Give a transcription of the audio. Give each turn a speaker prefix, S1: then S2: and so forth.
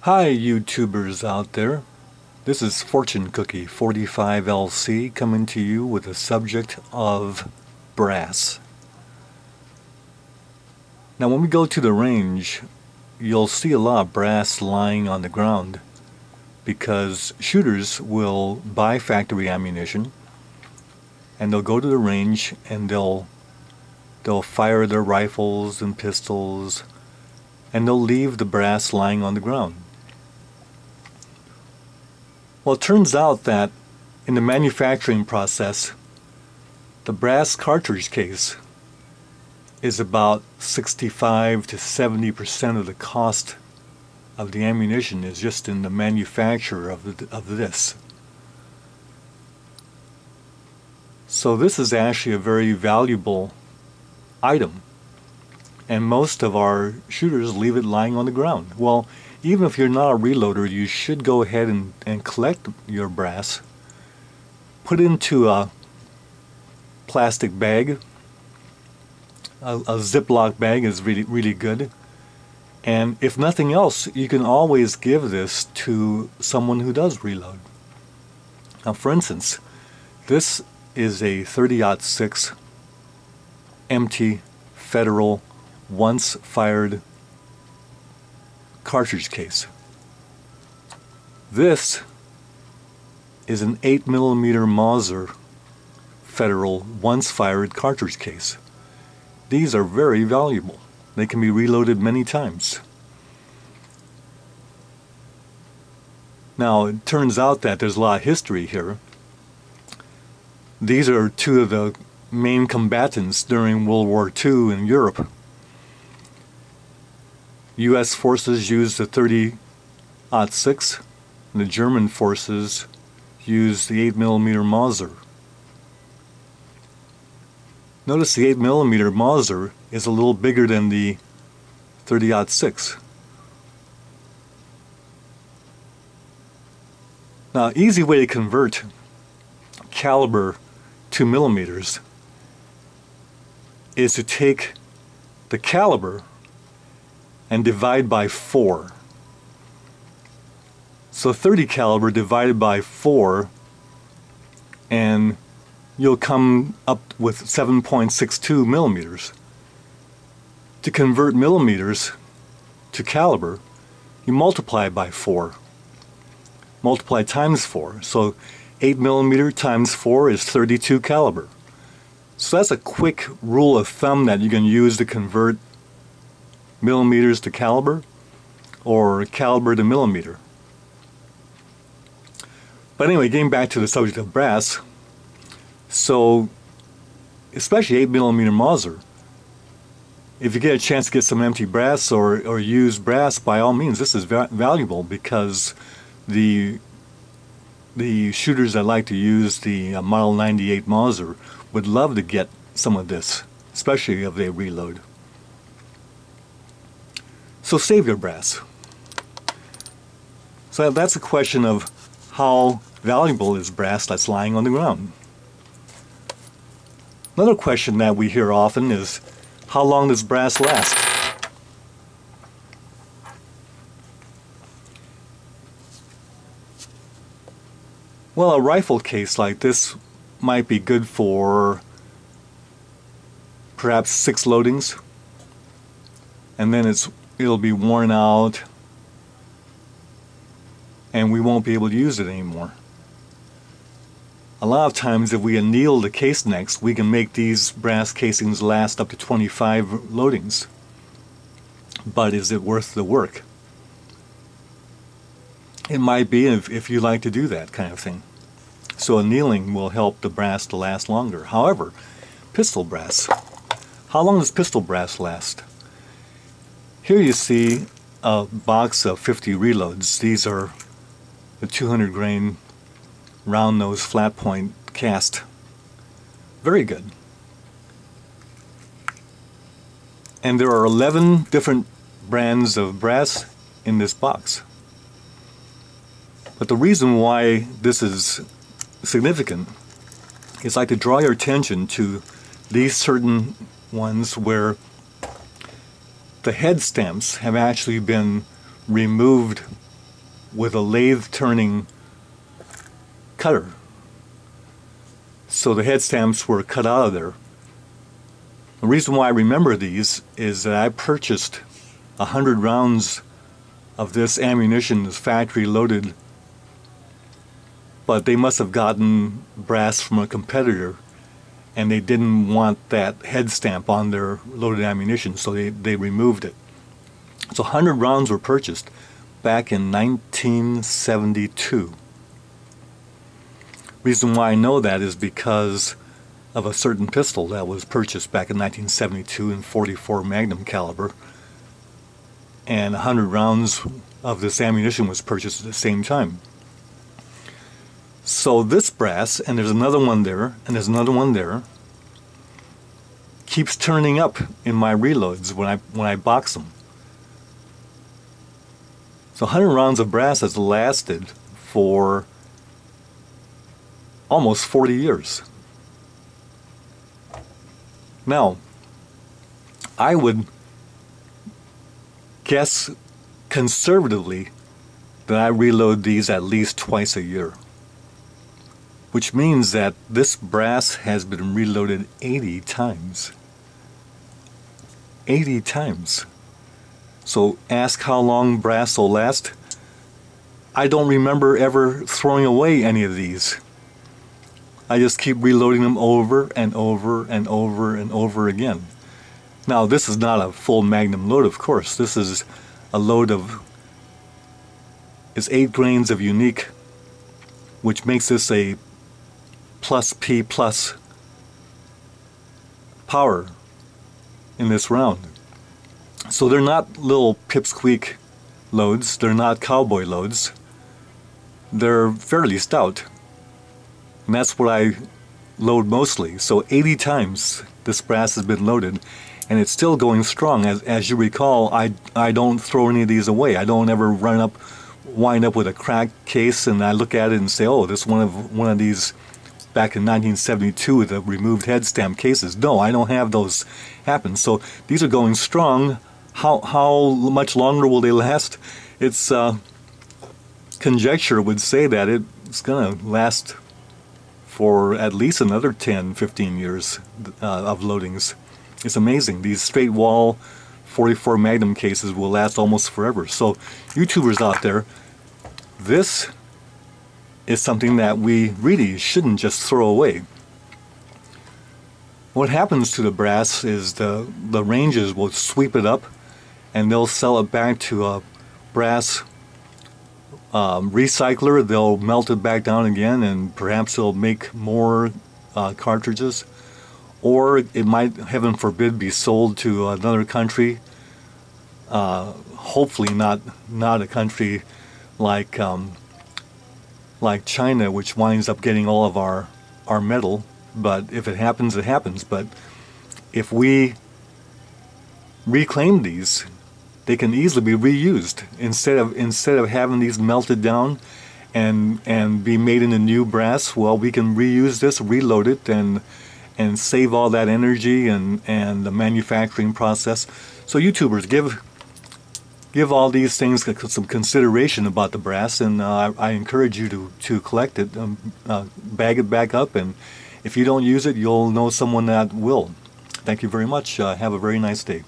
S1: Hi YouTubers out there, this is Fortune Cookie 45LC coming to you with the subject of brass. Now when we go to the range, you'll see a lot of brass lying on the ground because shooters will buy factory ammunition and they'll go to the range and they'll fire their rifles and pistols and they'll leave the brass lying on the ground. Well, it turns out that in the manufacturing process, the brass cartridge case is about 65 to 70% of the cost of the ammunition is just in the manufacture of this. So this is actually a very valuable item, and most of our shooters leave it lying on the ground. Well, even if you're not a reloader, you should go ahead and collect your brass, put it into a plastic bag. A Ziploc bag is really good, and if nothing else, you can always give this to someone who does reload. Now, for instance, this is a 30-06 empty Federal once fired cartridge case. This is an 8mm Mauser Federal once fired cartridge case. These are very valuable. They can be reloaded many times. Now it turns out that there's a lot of history here. These are two of the main combatants during World War II in Europe. U.S. forces used the 30-06, and the German forces used the 8mm Mauser. Notice the 8mm Mauser is a little bigger than the 30-06. Now, easy way to convert caliber to millimeters is to take the caliber and divide by 4. So 30 caliber divided by 4, and you'll come up with 7.62 millimeters. To convert millimeters to caliber, you multiply by 4. Multiply times 4. So 8mm times 4 is 32 caliber. So that's a quick rule of thumb that you can use to convert millimeters to caliber or caliber to millimeter. But anyway, getting back to the subject of brass, so especially 8mm Mauser, if you get a chance to get some empty brass or used brass, by all means, this is valuable because the shooters that like to use the Model 98 Mauser would love to get some of this, especially if they reload. So save your brass. So that's a question of how valuable is brass that's lying on the ground. Another question that we hear often is, how long does brass last? Well, a rifle case like this might be good for perhaps 6 loadings, and then it'll be worn out and we won't be able to use it anymore. A lot of times if we anneal the case necks, we can make these brass casings last up to 25 loadings. But is it worth the work? It might be if you like to do that kind of thing. So annealing will help the brass to last longer. However, pistol brass. How long does pistol brass last? Here you see a box of 50 reloads. These are the 200 grain round nose flat point cast. Very good. And there are 11 different brands of brass in this box. But the reason why this is significant is I like to draw your attention to these certain ones where the head stamps have actually been removed with a lathe turning cutter. So the head stamps were cut out of there. The reason why I remember these is that I purchased 100 rounds of this ammunition, this factory loaded, but they must have gotten brass from a competitor and they didn't want that head stamp on their loaded ammunition, so they removed it. So 100 rounds were purchased back in 1972. Reason why I know that is because of a certain pistol that was purchased back in 1972 in .44 Magnum caliber, and 100 rounds of this ammunition was purchased at the same time. So this brass, and there's another one there, and there's another one there, keeps turning up in my reloads when I box them. So 100 rounds of brass has lasted for almost 40 years. Now, I would guess conservatively that I reload these at least twice a year, which means that this brass has been reloaded 80 times. 80 times. So ask how long brass will last. I don't remember ever throwing away any of these. I just keep reloading them over and over and over and over again. Now this is not a full Magnum load, of course. This is a load of, is 8 grains of unique, which makes this a plus P plus power in this round. So they're not little pipsqueak loads, they're not cowboy loads, they're fairly stout, and that's what I load mostly. So 80 times this brass has been loaded, and it's still going strong. As you recall, I don't throw any of these away. I don't ever wind up with a cracked case and I look at it and say, oh, this is one of these back in 1972 with the removed head stamp cases. No, I don't have those happen. So these are going strong. How much longer will they last? It's conjecture would say that it's going to last for at least another 10-15 years of loadings. It's amazing. These straight wall .44 Magnum cases will last almost forever. So YouTubers out there, this is something that we really shouldn't just throw away. What happens to the brass is the ranges will sweep it up and they'll sell it back to a brass recycler. They'll melt it back down again and perhaps they'll make more cartridges, or it might, heaven forbid, be sold to another country, hopefully not a country like China, which winds up getting all of our metal. But if it happens, it happens. But if we reclaim these, they can easily be reused instead of having these melted down and be made into new brass. Well, we can reuse this, reload it, and save all that energy and the manufacturing process. So YouTubers, give all these things some consideration about the brass, and I encourage you to collect it, bag it back up, and if you don't use it, you'll know someone that will. Thank you very much. Have a very nice day.